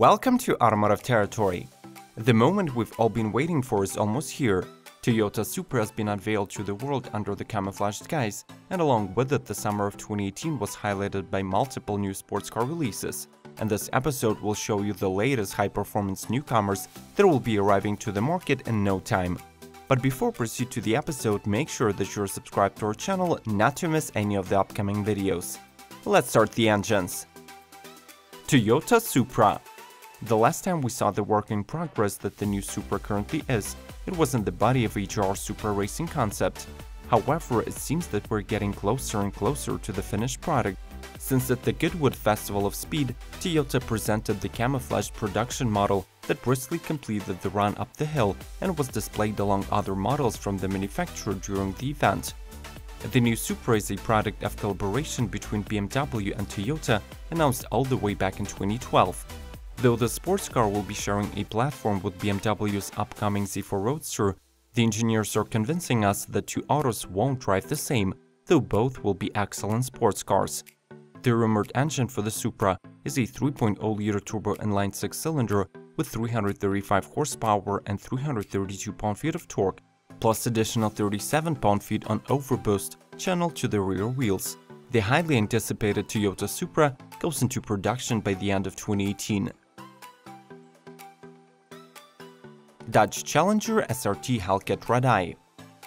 Welcome to automotive territory. The moment we've all been waiting for is almost here. Toyota Supra has been unveiled to the world under the camouflaged skies, and along with it the summer of 2018 was highlighted by multiple new sports car releases. And this episode will show you the latest high-performance newcomers that will be arriving to the market in no time. But before we proceed to the episode, make sure that you're subscribed to our channel not to miss any of the upcoming videos. Let's start the engines. Toyota Supra. The last time we saw the work in progress that the new Supra currently is, it was in the body of HR Supra racing concept. However, it seems that we're getting closer and closer to the finished product, since at the Goodwood Festival of Speed, Toyota presented the camouflaged production model that briskly completed the run up the hill and was displayed along other models from the manufacturer during the event. The new Supra is a product of collaboration between BMW and Toyota, announced all the way back in 2012. Though the sports car will be sharing a platform with BMW's upcoming Z4 Roadster, the engineers are convincing us that two autos won't drive the same, though both will be excellent sports cars. The rumored engine for the Supra is a 3.0-liter turbo inline six-cylinder with 335 horsepower and 332 pound-feet of torque, plus additional 37 pound-feet on overboost channeled to the rear wheels. The highly anticipated Toyota Supra goes into production by the end of 2018. Dodge Challenger SRT HELLCAT Red-Eye.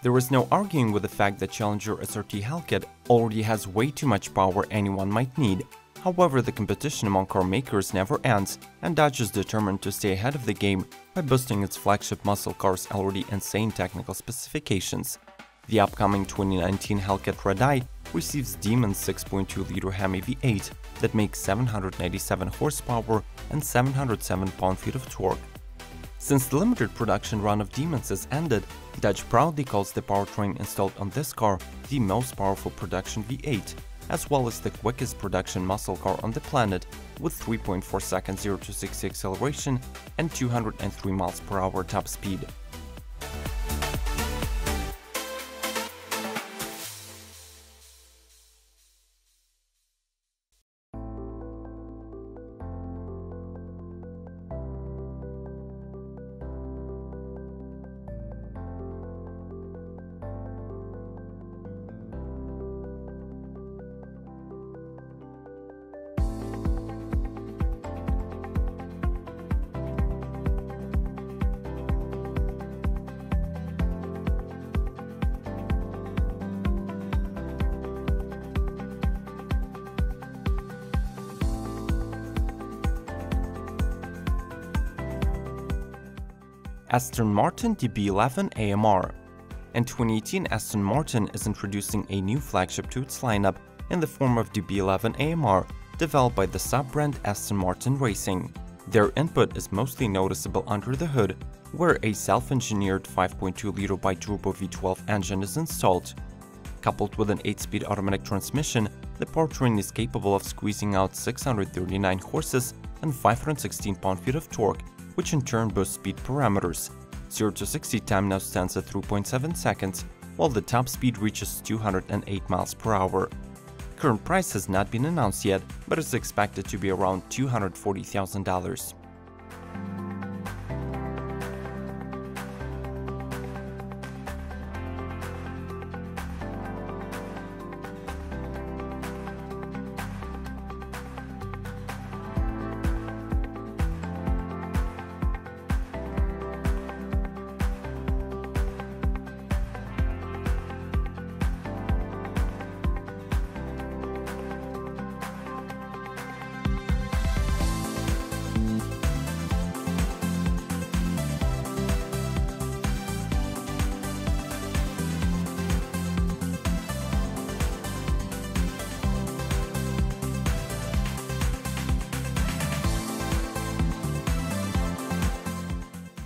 There is no arguing with the fact that Challenger SRT HELLCAT already has way too much power anyone might need. However, the competition among car makers never ends, and Dodge is determined to stay ahead of the game by boosting its flagship muscle cars' already insane technical specifications. The upcoming 2019 HELLCAT Red-Eye receives Demon's 6.2-liter Hemi V8 that makes 797 horsepower and 707 pound-feet of torque. Since the limited production run of Demons has ended, Dodge proudly calls the powertrain installed on this car the most powerful production V8, as well as the quickest production muscle car on the planet, with 3.4 seconds 0 to 60 acceleration and 203 miles per hour top speed. Aston Martin DB11 AMR. In 2018, Aston Martin is introducing a new flagship to its lineup in the form of DB11 AMR, developed by the sub-brand Aston Martin Racing. Their input is mostly noticeable under the hood, where a self-engineered 5.2-liter bi-turbo V12 engine is installed. Coupled with an 8-speed automatic transmission, the powertrain is capable of squeezing out 639 horses and 516 pound-feet of torque, which in turn boosts speed parameters. 0 to 60 time now stands at 3.7 seconds, while the top speed reaches 208 miles per hour. Current price has not been announced yet, but is expected to be around $240,000.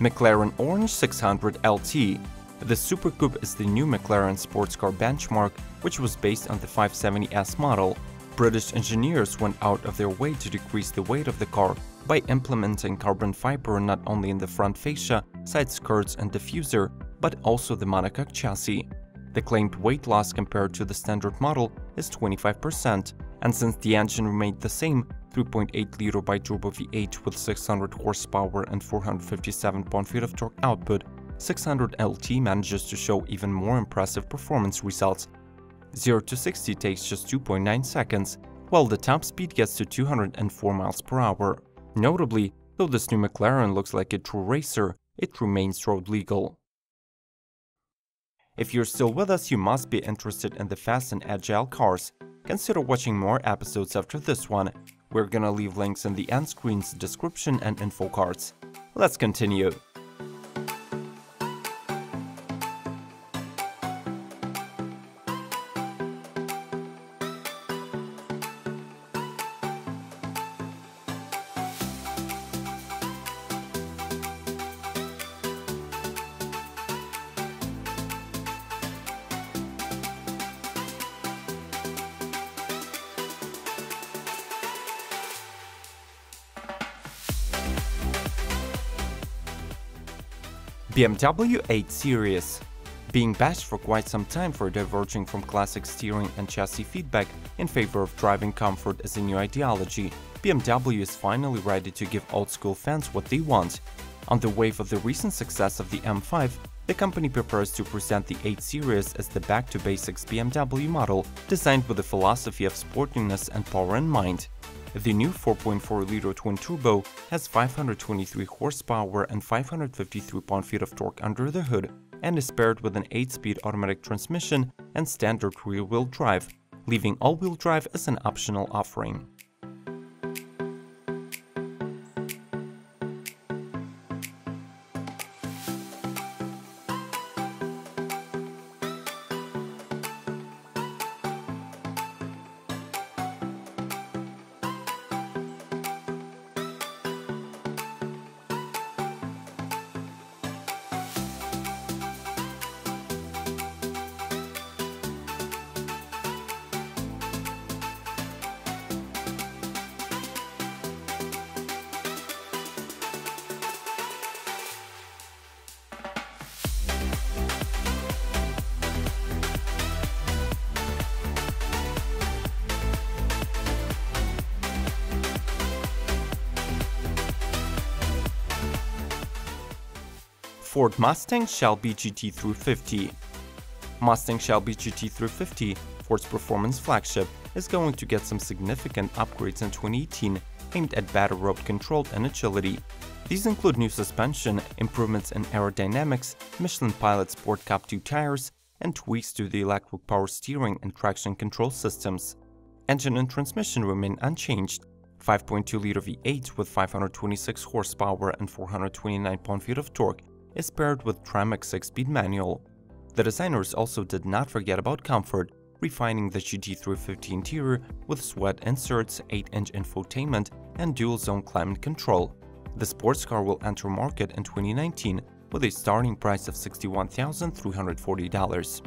McLaren Orange 600 LT. The Super Coupe is the new McLaren sports car benchmark, which was based on the 570S model. British engineers went out of their way to decrease the weight of the car by implementing carbon fiber not only in the front fascia, side skirts and diffuser, but also the monocoque chassis. The claimed weight loss compared to the standard model is 25%, and since the engine remained the same, 3.8-liter bi-turbo V8 with 600 horsepower and 457 pound-feet of torque output, 600 LT manages to show even more impressive performance results. 0 to 60 takes just 2.9 seconds, while the top speed gets to 204 miles per hour. Notably, though this new McLaren looks like a true racer, it remains road legal. If you're still with us, you must be interested in the fast and agile cars. Consider watching more episodes after this one. We're gonna leave links in the end screen's description and info cards. Let's continue. BMW 8 Series. Being bashed for quite some time for diverging from classic steering and chassis feedback in favor of driving comfort as a new ideology, BMW is finally ready to give old-school fans what they want. On the wave of the recent success of the M5, the company prepares to present the 8 Series as the back-to-basics BMW model, designed with a philosophy of sportiness and power in mind. The new 4.4-liter twin-turbo has 523 horsepower and 553 pound-feet of torque under the hood, and is paired with an 8-speed automatic transmission and standard rear-wheel drive, leaving all-wheel drive as an optional offering. Ford Mustang SHELBY GT350. Mustang SHELBY GT350, Ford's performance flagship, is going to get some significant upgrades in 2018 aimed at better road control and agility. These include new suspension, improvements in aerodynamics, Michelin Pilot Sport Cup 2 tires, and tweaks to the electric power steering and traction control systems. Engine and transmission remain unchanged. 5.2-liter V8 with 526 horsepower and 429 pound-feet of torque is paired with Tremec 6-speed manual. The designers also did not forget about comfort, refining the GT350 interior with sweat inserts, 8-inch infotainment, and dual-zone climate control. The sports car will enter market in 2019 with a starting price of $61,340.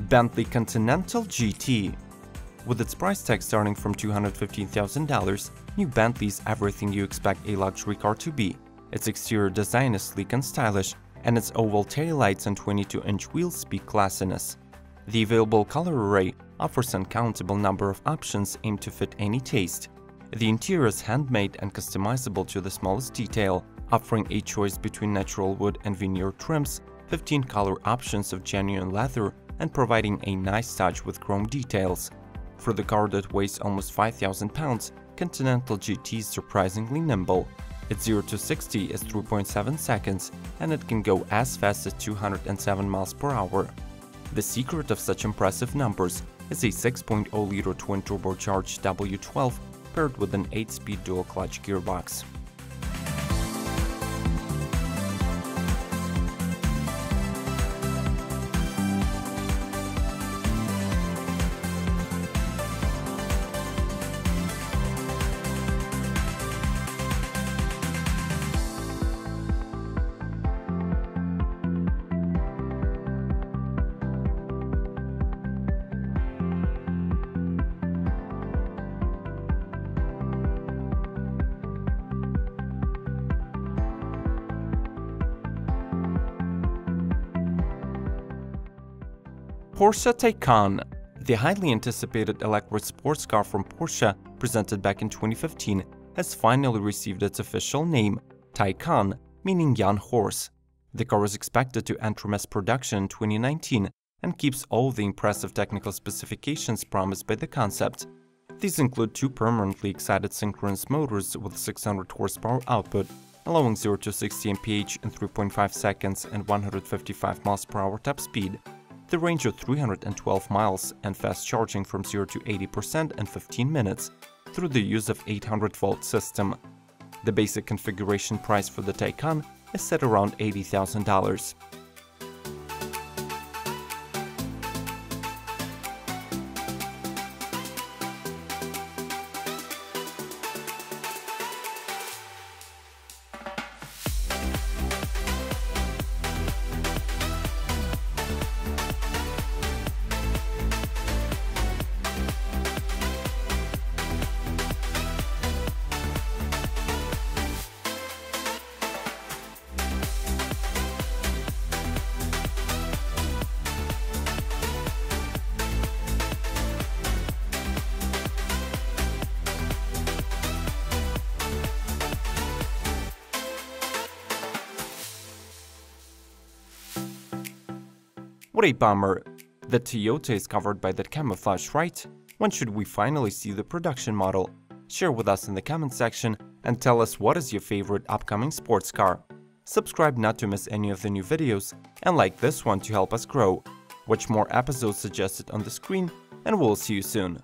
Bentley Continental GT. With its price tag starting from $215,000, new Bentley is everything you expect a luxury car to be. Its exterior design is sleek and stylish, and its oval taillights and 22-inch wheels speak classiness. The available color array offers an uncountable number of options aimed to fit any taste. The interior is handmade and customizable to the smallest detail, offering a choice between natural wood and veneer trims, 15 color options of genuine leather, and providing a nice touch with chrome details. For the car that weighs almost 5,000 pounds, Continental GT is surprisingly nimble. Its 0 to 60 is 3.7 seconds, and it can go as fast as 207 miles per hour. The secret of such impressive numbers is a 6.0-liter twin-turbocharged W12 paired with an 8-speed dual-clutch gearbox. Porsche Taycan. The highly anticipated electric sports car from Porsche, presented back in 2015, has finally received its official name, Taycan, meaning young horse. The car is expected to enter mass production in 2019 and keeps all the impressive technical specifications promised by the concept. These include 2 permanently excited synchronous motors with 600 horsepower output, allowing 0 to 60 mph in 3.5 seconds and 155 mph top speed, the range of 312 miles and fast charging from 0 to 80% in 15 minutes through the use of 800-volt system. The basic configuration price for the Taycan is set around $80,000. What a bummer! The Toyota is covered by that camouflage, right? When should we finally see the production model? Share with us in the comment section and tell us what is your favorite upcoming sports car. Subscribe not to miss any of the new videos and like this one to help us grow. Watch more episodes suggested on the screen and we'll see you soon.